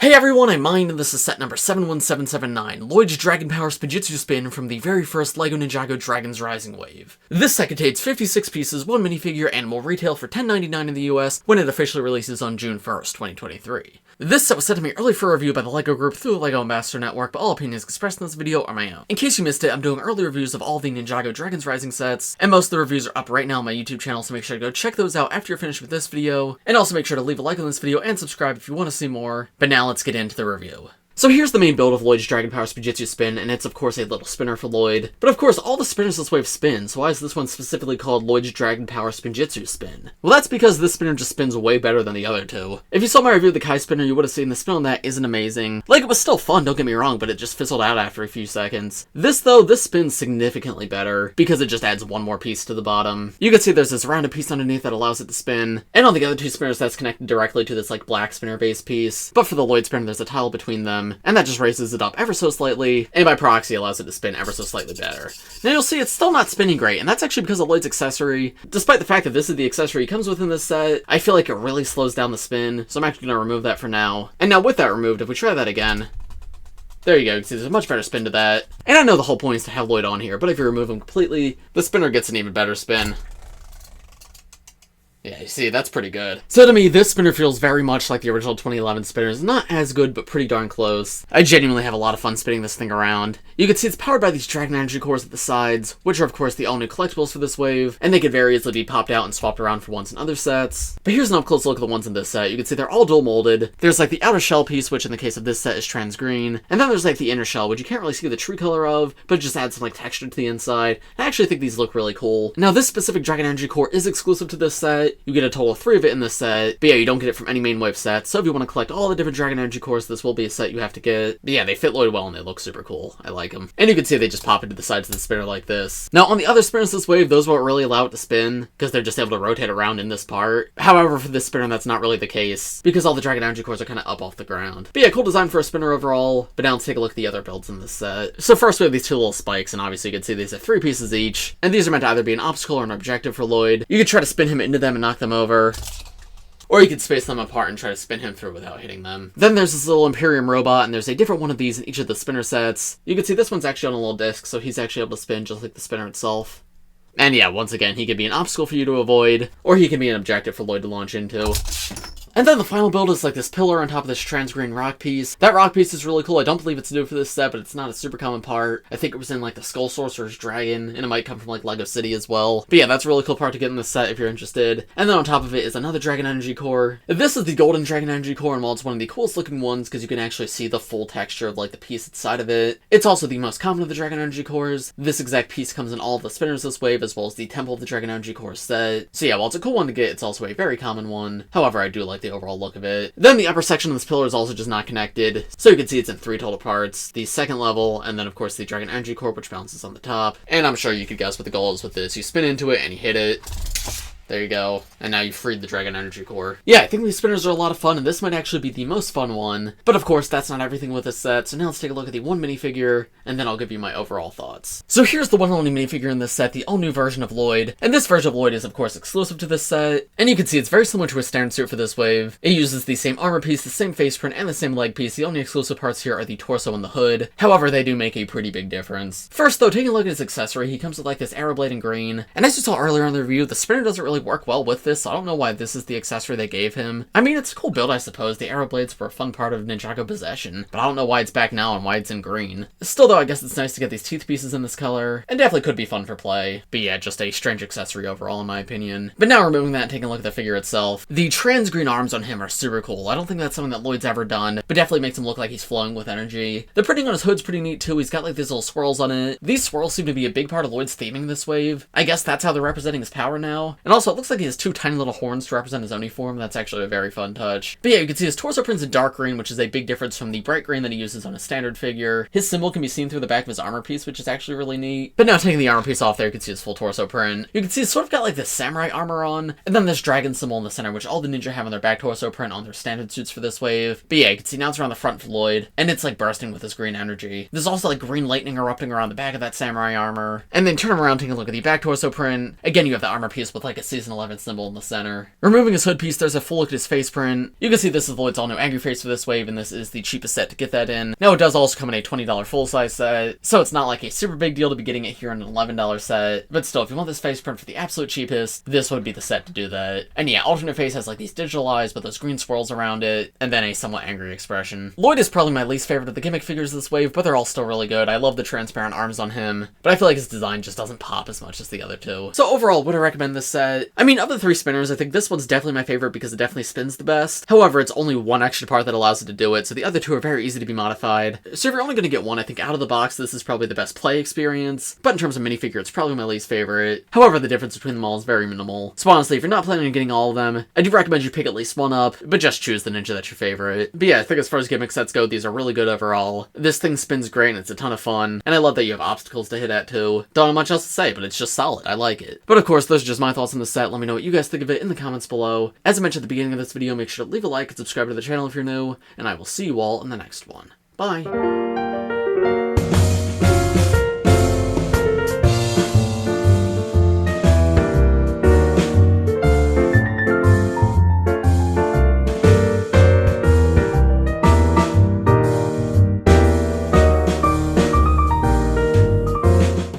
Hey everyone, I'm Mind, and this is set number 71779, Lloyd's Dragon Power Spinjitzu spin from the very first LEGO Ninjago Dragon's Rising wave. This set contains 56 pieces, 1 minifigure, and will retail for $10.99 in the US when it officially releases on June 1st, 2023. This set was sent to me early for review by the LEGO group through the LEGO Ambassador Network, but all opinions expressed in this video are my own. In case you missed it, I'm doing early reviews of all the Ninjago Dragon's Rising sets, and most of the reviews are up right now on my YouTube channel, so make sure to go check those out after you're finished with this video, and also make sure to leave a like on this video and subscribe if you want to see more. But now let's get into the review. So here's the main build of Lloyd's Dragon Power Spinjitzu spin, and it's of course a little spinner for Lloyd. But of course, all the spinners this wave spin, so why is this one specifically called Lloyd's Dragon Power Spinjitzu spin? Well, that's because this spinner just spins way better than the other two. If you saw my review of the Kai spinner, you would have seen the spin on that isn't amazing. Like, it was still fun, don't get me wrong, but it just fizzled out after a few seconds. This though, this spins significantly better, because it just adds one more piece to the bottom. You can see there's this rounded piece underneath that allows it to spin, and on the other two spinners that's connected directly to this like black spinner base piece. But for the Lloyd spinner, there's a tile between them, and that just raises it up ever so slightly, and by proxy allows it to spin ever so slightly better. Now you'll see it's still not spinning great, and that's actually because of Lloyd's accessory. Despite the fact that this is the accessory comes within this set, I feel like it really slows down the spin, so I'm actually going to remove that for now. And now with that removed, if we try that again, there you go, you can see there's a much better spin to that. And I know the whole point is to have Lloyd on here, but if you remove him completely, the spinner gets an even better spin. Yeah, you see, that's pretty good. So to me, this spinner feels very much like the original 2011 spinners. Not as good, but pretty darn close. I genuinely have a lot of fun spinning this thing around. You can see it's powered by these Dragon Energy cores at the sides, which are of course the all-new collectibles for this wave, and they could very easily be popped out and swapped around for ones in other sets. But here's an up-close look at the ones in this set. You can see they're all dual molded. There's like the outer shell piece, which in the case of this set is trans green, and then there's like the inner shell, which you can't really see the true color of, but it just adds some like texture to the inside. I actually think these look really cool. Now this specific Dragon Energy core is exclusive to this set. You get a total of 3 of it in this set, but yeah, you don't get it from any main wave set, so if you want to collect all the different Dragon Energy cores, this will be a set you have to get. But yeah, they fit Lloyd well and they look super cool. I like them. And you can see they just pop into the sides of the spinner like this. Now on the other spinners this wave, those won't really allow it to spin, because they're just able to rotate around in this part. However, for this spinner that's not really the case, because all the Dragon Energy cores are kind of up off the ground. But yeah, cool design for a spinner overall, but now let's take a look at the other builds in this set. So first we have these two little spikes, and obviously you can see these are 3 pieces each, and these are meant to either be an obstacle or an objective for Lloyd. You could try to spin him into them and knock them over, or you could space them apart and try to spin him through without hitting them. Then there's this little Imperium robot, and there's a different one of these in each of the spinner sets. You can see this one's actually on a little disc, so he's actually able to spin just like the spinner itself. And yeah, once again, he could be an obstacle for you to avoid, or he can be an objective for Lloyd to launch into. And then the final build is like this pillar on top of this trans green rock piece. That rock piece is really cool. I don't believe it's new for this set, but it's not a super common part. I think it was in like the Skull Sorcerer's Dragon, and it might come from like LEGO City as well. But yeah, that's a really cool part to get in this set if you're interested. And then on top of it is another Dragon Energy core. This is the golden Dragon Energy core, and while it's one of the coolest looking ones because you can actually see the full texture of like the piece inside of it, it's also the most common of the Dragon Energy cores. This exact piece comes in all of the spinners this wave, as well as the Temple of the Dragon Energy core set. So yeah, while it's a cool one to get, it's also a very common one. However, I do like the overall look of it. Then the upper section of this pillar is also just not connected, so you can see it's in 3 total parts. The second level, and then of course the Dragon Energy core, which bounces on the top. And I'm sure you could guess what the goal is with this. You spin into it and you hit it. There you go. And now you've freed the Dragon Energy core. Yeah, I think these spinners are a lot of fun, and this might actually be the most fun one. But of course, that's not everything with this set, so now let's take a look at the one minifigure, and then I'll give you my overall thoughts. So here's the one and only minifigure in this set, the all-new version of Lloyd. And this version of Lloyd is of course exclusive to this set, and you can see it's very similar to a standard suit for this wave. It uses the same armor piece, the same face print, and the same leg piece. The only exclusive parts here are the torso and the hood. However, they do make a pretty big difference. First though, taking a look at his accessory, he comes with like this arrow blade in green, and as you saw earlier in the review, the spinner doesn't really work well with this, so I don't know why this is the accessory they gave him. I mean, it's a cool build, I suppose. The arrow blades were a fun part of Ninjago possession, but I don't know why it's back now and why it's in green. Still though, I guess it's nice to get these teeth pieces in this color, and definitely could be fun for play. But yeah, just a strange accessory overall in my opinion. But now removing that and taking a look at the figure itself, the trans green arms on him are super cool. I don't think that's something that Lloyd's ever done, but definitely makes him look like he's flowing with energy. The printing on his hood's pretty neat too. He's got like these little swirls on it. These swirls seem to be a big part of Lloyd's theming this wave. I guess that's how they're representing his power now. And also, it looks like he has 2 tiny little horns to represent his Oni form. That's actually a very fun touch. But yeah, you can see his torso print's in dark green, which is a big difference from the bright green that he uses on a standard figure. His symbol can be seen through the back of his armor piece, which is actually really neat. But now taking the armor piece off there, you can see his full torso print. You can see he's sort of got like this samurai armor on, and then this dragon symbol in the center, which all the ninja have on their back torso print on their standard suits for this wave. But yeah, you can see now it's around the front for Lloyd, and it's like bursting with this green energy. There's also like green lightning erupting around the back of that samurai armor. And then turn him around, taking a look at the back torso print. Again, you have the armor piece with like a Season 11 symbol in the center. Removing his hood piece, there's a full look at his face print. You can see this is Lloyd's all-new angry face for this wave, and this is the cheapest set to get that in. Now, it does also come in a $20 full-size set, so it's not like a super big deal to be getting it here in an $11 set, but still, if you want this face print for the absolute cheapest, this would be the set to do that. And yeah, alternate face has like these digital eyes with those green swirls around it, and then a somewhat angry expression. Lloyd is probably my least favorite of the gimmick figures this wave, but they're all still really good. I love the transparent arms on him, but I feel like his design just doesn't pop as much as the other two. So overall, would I recommend this set? I mean, of the three spinners, I think this one's definitely my favorite because it definitely spins the best. However, it's only one extra part that allows it to do it, so the other two are very easy to be modified. So if you're only going to get one, I think out of the box, this is probably the best play experience, but in terms of minifigure, it's probably my least favorite. However, the difference between them all is very minimal. So honestly, if you're not planning on getting all of them, I do recommend you pick at least one up, but just choose the Ninja that's your favorite. But yeah, I think as far as gimmick sets go, these are really good overall. This thing spins great and it's a ton of fun, and I love that you have obstacles to hit at too. Don't have much else to say, but it's just solid. I like it. But of course, those are just my thoughts on the set. Let me know what you guys think of it in the comments below. As I mentioned at the beginning of this video, make sure to leave a like and subscribe to the channel if you're new, and I will see you all in the next one. Bye!